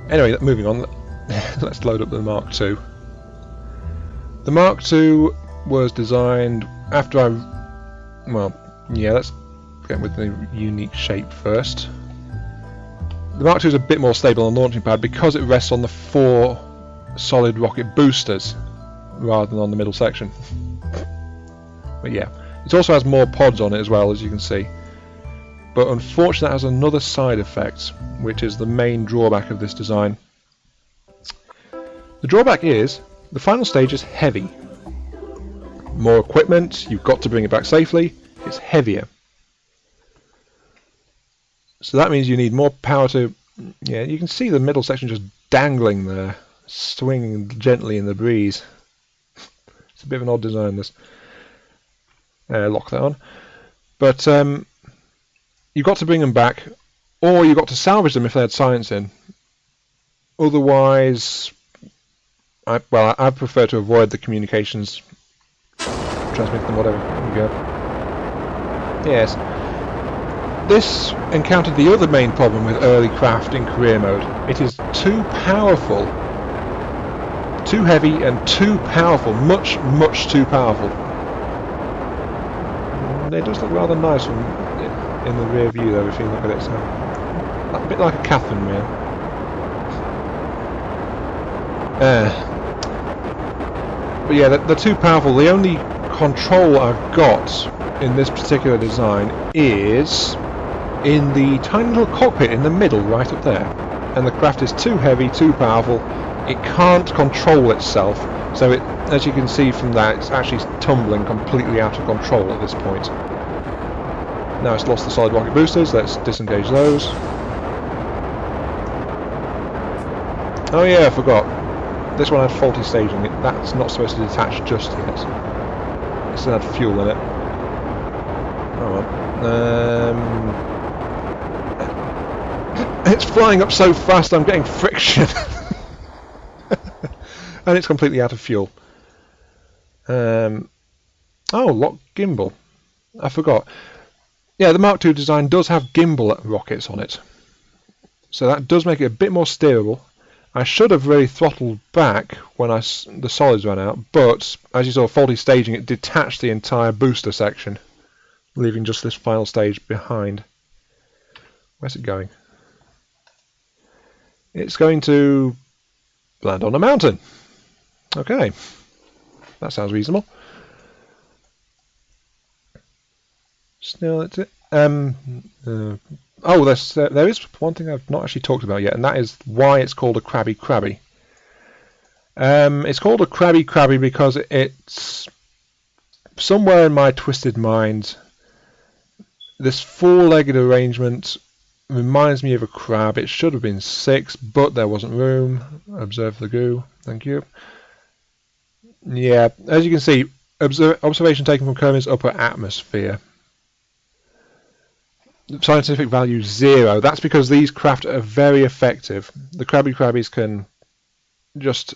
Anyway, moving on. Let's load up the Mark II. The Mark II was designed after well, yeah, let's get with the unique shape first. The Mark II is a bit more stable on the launching pad because it rests on the 4 solid rocket boosters rather than on the middle section. But yeah, it also has more pods on it as well, as you can see. But unfortunately, that has another side effect, which is the main drawback of this design. The drawback is the final stage is heavy. More equipment, you've got to bring it back safely, it's heavier. So that means you need more power to... Yeah, you can see the middle section just dangling there, swinging gently in the breeze. It's a bit of an odd design, this. Lock that on. But you've got to bring them back, or you've got to salvage them if they had science in. Otherwise, I prefer to avoid the communications, transmit them, whatever. There we go. Yes. This encountered the other main problem with early craft in career mode. It is too powerful, too heavy and too powerful, much too powerful. It does look rather nice from in the rear view though, if you look at it, so a bit like a Catherine wheel. But yeah, they're too powerful. The only control I've got in this particular design is in the tiny little cockpit in the middle, right up there. And the craft is too heavy, too powerful. It can't control itself, so it, as you can see from that, it's actually tumbling completely out of control at this point. Now it's lost the solid rocket boosters. Let's disengage those. Oh yeah, I forgot. This one had faulty staging. That's not supposed to detach just yet. It still had fuel in it. Oh well. It's flying up so fast I'm getting friction. And it's completely out of fuel. Oh, lock gimbal. I forgot. Yeah, the Mark II design does have gimbal rockets on it. So that does make it a bit more steerable. I should have really throttled back when the solids ran out, but as you saw, faulty staging, it detached the entire booster section, leaving just this final stage behind. Where's it going? It's going to land on a mountain. Okay, that sounds reasonable. Still, it's it. Oh, there is one thing I've not actually talked about yet, and that is why it's called a Crabby Crabby. It's called a Crabby Crabby because it's somewhere in my twisted mind. This 4-legged arrangement reminds me of a crab. It should have been 6, but there wasn't room. Observe the goo. Thank you. Yeah, as you can see, observation taken from Kermit's upper atmosphere. Scientific value 0. That's because these craft are very effective. The Crabby Crabbies can just,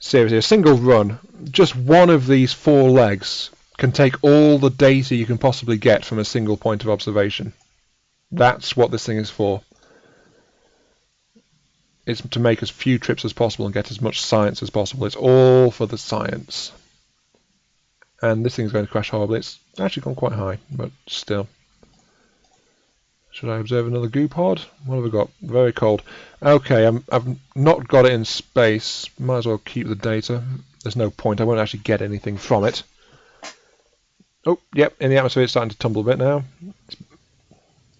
seriously, a single run, just one of these 4 legs can take all the data you can possibly get from a single point of observation. That's what this thing is for. It's to make as few trips as possible and get as much science as possible. It's all for the science. And this thing's going to crash horribly. It's actually gone quite high, but still. Should I observe another goo pod? What have we got? Very cold. Okay, I've not got it in space. Might as well keep the data. There's no point. I won't actually get anything from it. Oh, yep, in the atmosphere it's starting to tumble a bit now. It's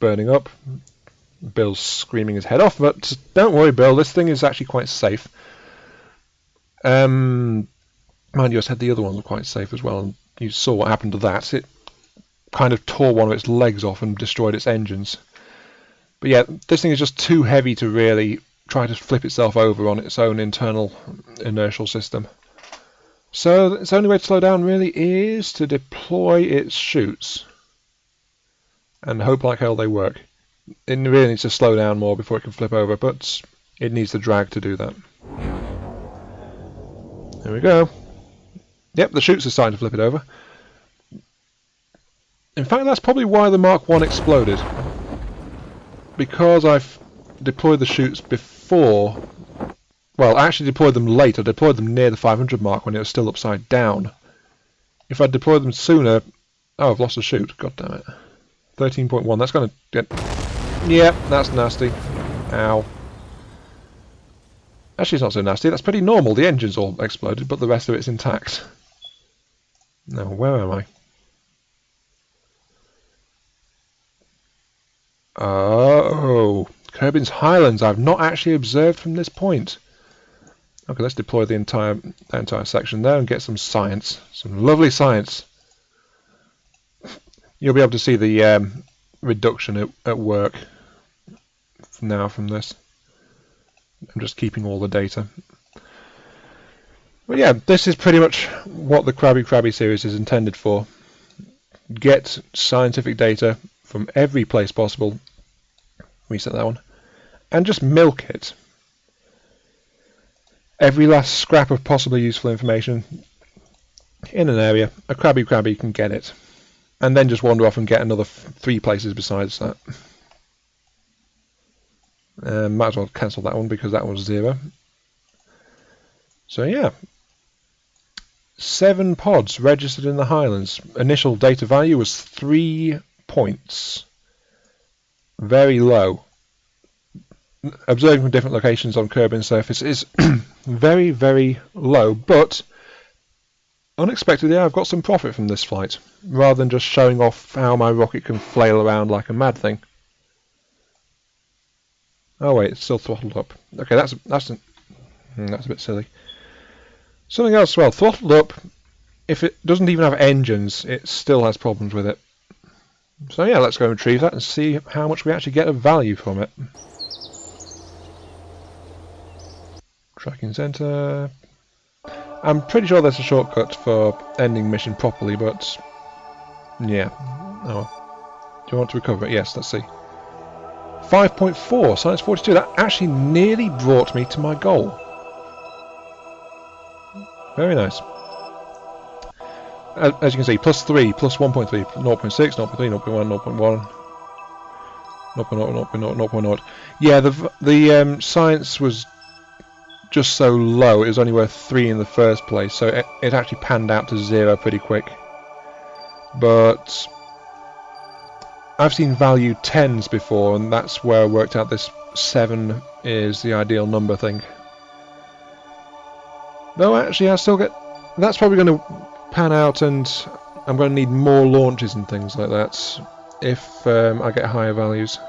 burning up. Bill's screaming his head off, but don't worry, Bill. This thing is actually quite safe. Mind you, I said the other ones were quite safe as well, and you saw what happened to that. It kind of tore one of its legs off and destroyed its engines. But yeah, this thing is just too heavy to really try to flip itself over on its own internal inertial system. So its only way to slow down really is to deploy its chutes and hope like hell they work. It really needs to slow down more before it can flip over, but it needs the drag to do that. There we go. Yep, the chutes are starting to flip it over. In fact, that's probably why the Mark I exploded. Because I've deployed the chutes before before. Well, I actually deployed them late. I deployed them near the 500 mark when it was still upside down. If I deployed them sooner... Oh, I've lost a chute. God damn it. 13.1. That's going to get... Yeah, that's nasty. Ow. Actually, it's not so nasty. That's pretty normal. The engine's all exploded, but the rest of it's intact. Now, where am I? Oh, Kerbin's Highlands. I've not actually observed from this point. Okay, let's deploy the that entire section there and get some science. Some lovely science. You'll be able to see the reduction at work now from this. I'm just keeping all the data. But yeah, this is pretty much what the Crabby Crabby series is intended for. Get scientific data from every place possible. Reset that one. And just milk it. Every last scrap of possibly useful information in an area, a Crabby Crabby can get it. And then just wander off and get another 3 places besides that. Might as well cancel that one because that was 0. So yeah. 7 pods registered in the Highlands. Initial data value was 3 points. Very low. Observing from different locations on Kerbin's surface is very, very low, but unexpectedly I've got some profit from this flight, rather than just showing off how my rocket can flail around like a mad thing. Oh wait, it's still throttled up. Okay, that's a bit silly. Something else, well, throttled up, if it doesn't even have engines, it still has problems with it. So yeah, let's go and retrieve that and see how much we actually get of value from it. Tracking center. I'm pretty sure there's a shortcut for ending mission properly, but yeah. Oh, do you want to recover it? Yes, let's see. 5.4, science 42. That actually nearly brought me to my goal. Very nice. As you can see, +3, +1.3, 0.6, 0.3, 0.1, 0.1, 0.0, 0.0. Yeah, the science was just so low. It was only worth 3 in the first place, so it actually panned out to 0 pretty quick. But I've seen value 10s before, and that's where I worked out this 7 is the ideal number thing. Though actually I still get... That's probably going to pan out, and I'm going to need more launches and things like that if I get higher values.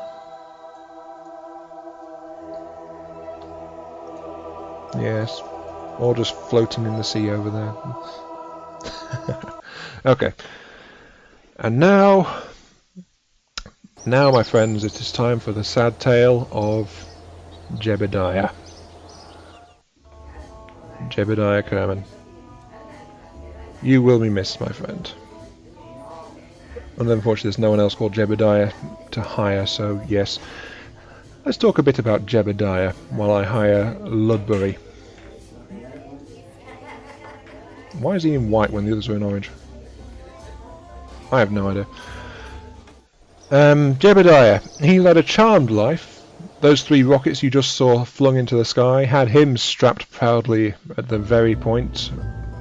Yes, or just floating in the sea over there. Okay, and now my friends, it is time for the sad tale of Jebidiah. Jebidiah Kerman. You will be missed, my friend. And unfortunately there's no one else called Jebidiah to hire, so yes. Let's talk a bit about Jebidiah while I hire Ludbury. Why is he in white when the others are in orange? I have no idea. Jebidiah, he led a charmed life. Those 3 rockets you just saw flung into the sky had him strapped proudly at the very point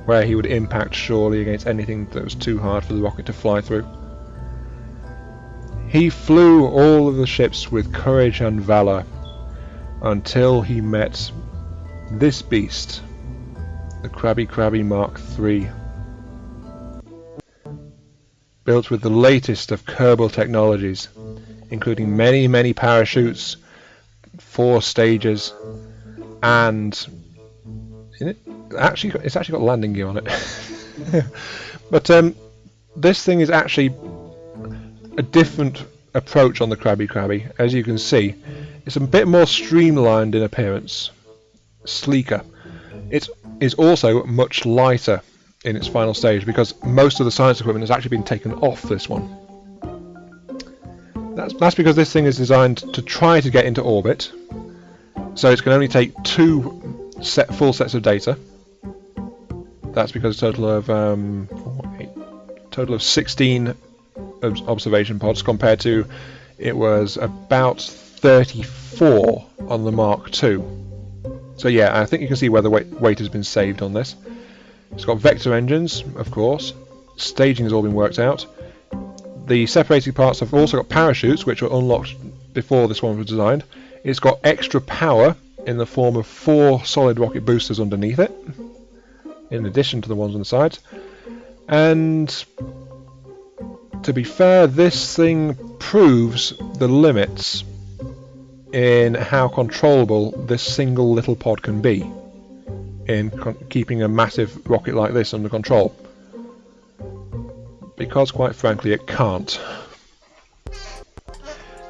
where he would impact surely against anything that was too hard for the rocket to fly through. He flew all of the ships with courage and valor until he met this beast, the Crabby Crabby Mark III. Built with the latest of Kerbal technologies, including many, many parachutes, 4 stages, and it's actually got landing gear on it. But this thing is actually a different approach on the Crabby Crabby. As you can see, it's a bit more streamlined in appearance, sleeker. It is also much lighter in its final stage because most of the science equipment has actually been taken off this one. That's because this thing is designed to try to get into orbit, so it can only take 2 full sets of data. That's because a total of 16 observation pods compared to it was about 34 on the Mark II. So yeah, I think you can see where the weight has been saved on this. It's got vector engines, of course. Staging has all been worked out. The separating parts have also got parachutes, which were unlocked before this one was designed. It's got extra power in the form of 4 solid rocket boosters underneath it, in addition to the ones on the sides. And to be fair, this thing proves the limits in how controllable this single little pod can be in keeping a massive rocket like this under control. Because quite frankly it can't.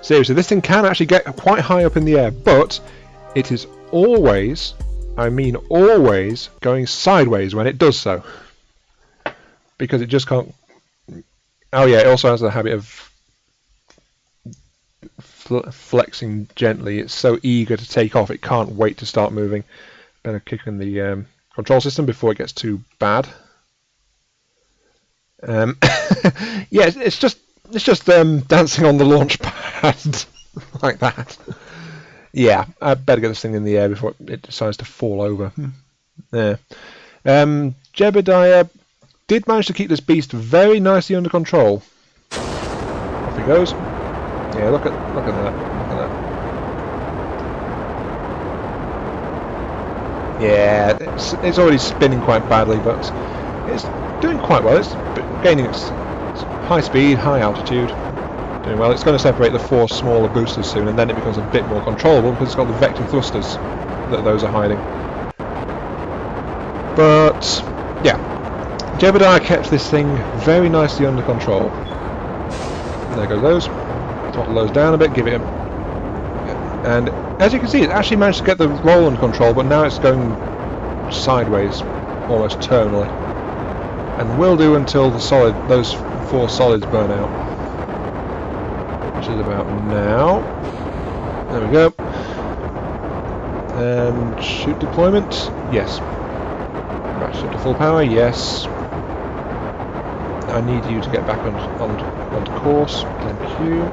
Seriously, this thing can actually get quite high up in the air, but it is always, I mean always, going sideways when it does so. Because it just can't... Oh yeah, it also has the habit of flexing gently. It's so eager to take off, it can't wait to start moving. Better kick in the control system before it gets too bad. Yeah, it's just dancing on the launch pad like that. Yeah, I better get this thing in the air before it decides to fall over. Yeah. Jebidiah did manage to keep this beast very nicely under control. Off he goes. Yeah, look at that. Look at that. Yeah, it's already spinning quite badly, but it's doing quite well. It's gaining its high speed, high altitude. Doing well. It's going to separate the 4 smaller boosters soon, and then it becomes a bit more controllable because it's got the vector thrusters that those are hiding. But yeah, Jebidiah kept this thing very nicely under control. There goes those. Throttle those down a bit, give it a... And as you can see, it actually managed to get the roll under control, but now it's going sideways, almost terminally. And will do until those 4 solids burn out. Which is about now. There we go. And shoot deployment, yes. Ratchet up to full power, yes. I need you to get back onto course, thank you.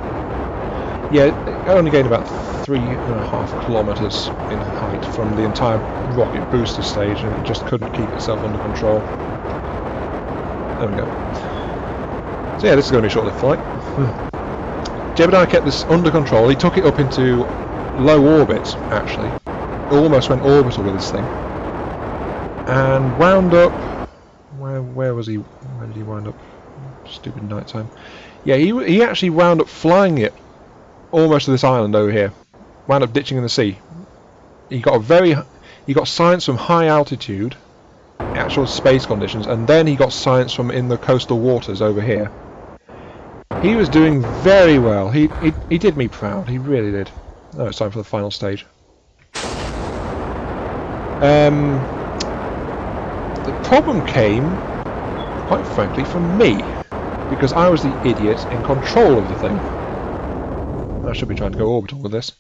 Yeah, I only gained about 3.5 kilometers in height from the entire rocket booster stage, and it just couldn't keep itself under control. There we go. So yeah, this is going to be a short-lived flight. Jebidiah kept this under control. He took it up into low orbit, actually. Almost went orbital with this thing. And wound up... Where was he? Where did he wind up? Stupid nighttime. Yeah, he actually wound up flying it almost to this island over here. Wound up ditching in the sea. He got science from high altitude, actual space conditions, and then he got science from in the coastal waters over here. He was doing very well. He did me proud. He really did. Oh, it's time for the final stage. The problem came, quite frankly, from me, because I was the idiot in control of the thing. I should be trying to go orbital with this.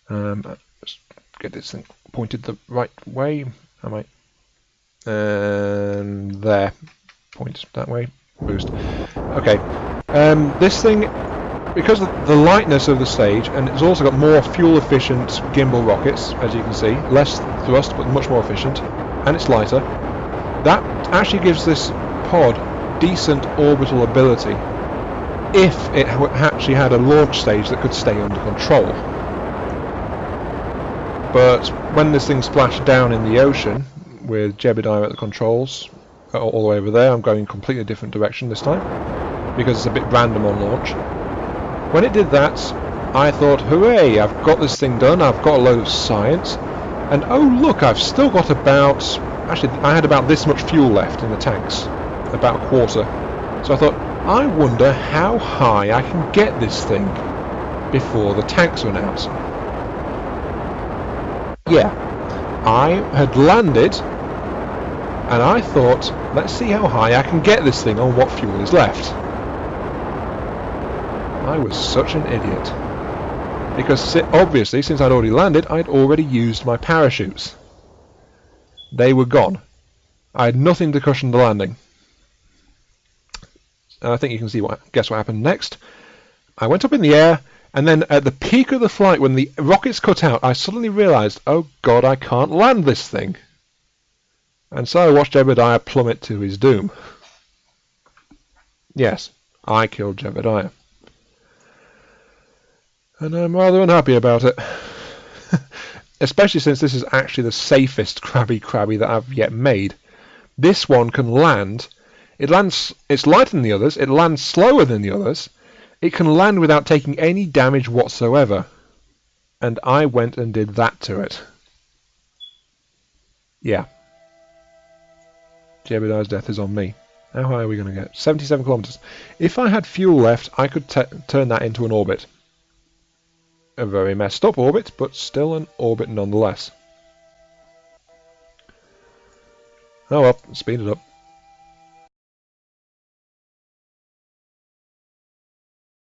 Let's get this thing pointed the right way. I might. And there. Point that way. Boost. Okay. This thing, because of the lightness of the stage, and it's also got more fuel-efficient gimbal rockets, as you can see. Less thrust, but much more efficient. And it's lighter. That actually gives this pod decent orbital ability if it actually had a launch stage that could stay under control. But when this thing splashed down in the ocean with Jebidiah at the controls all the way over there, I'm going a completely different direction this time because it's a bit random on launch. When it did that, I thought, hooray, I've got this thing done, I've got a load of science, and oh look, I've still got about... Actually, I had about this much fuel left in the tanks, about a quarter. So I thought, I wonder how high I can get this thing before the tanks run out. Yeah, I had landed, and I thought, let's see how high I can get this thing on what fuel is left. I was such an idiot. Because obviously, since I'd already landed, I'd already used my parachutes. They were gone. I had nothing to cushion the landing. And I think you can see guess what happened next. I went up in the air, And then at the peak of the flight, when the rockets cut out, I suddenly realised, oh god, I can't land this thing. And so I watched Jebidiah plummet to his doom. Yes, I killed Jebidiah. And I'm rather unhappy about it. Especially since this is actually the safest Crabby Crabby that I've yet made. This one can land. It's lighter than the others, it lands slower than the others. It can land without taking any damage whatsoever. And I went and did that to it. Yeah. Jebidiah's death is on me. How high are we going to get? 77 kilometers. If I had fuel left, I could turn that into an orbit. A very messed up orbit, but still an orbit nonetheless. Oh well, speed it up.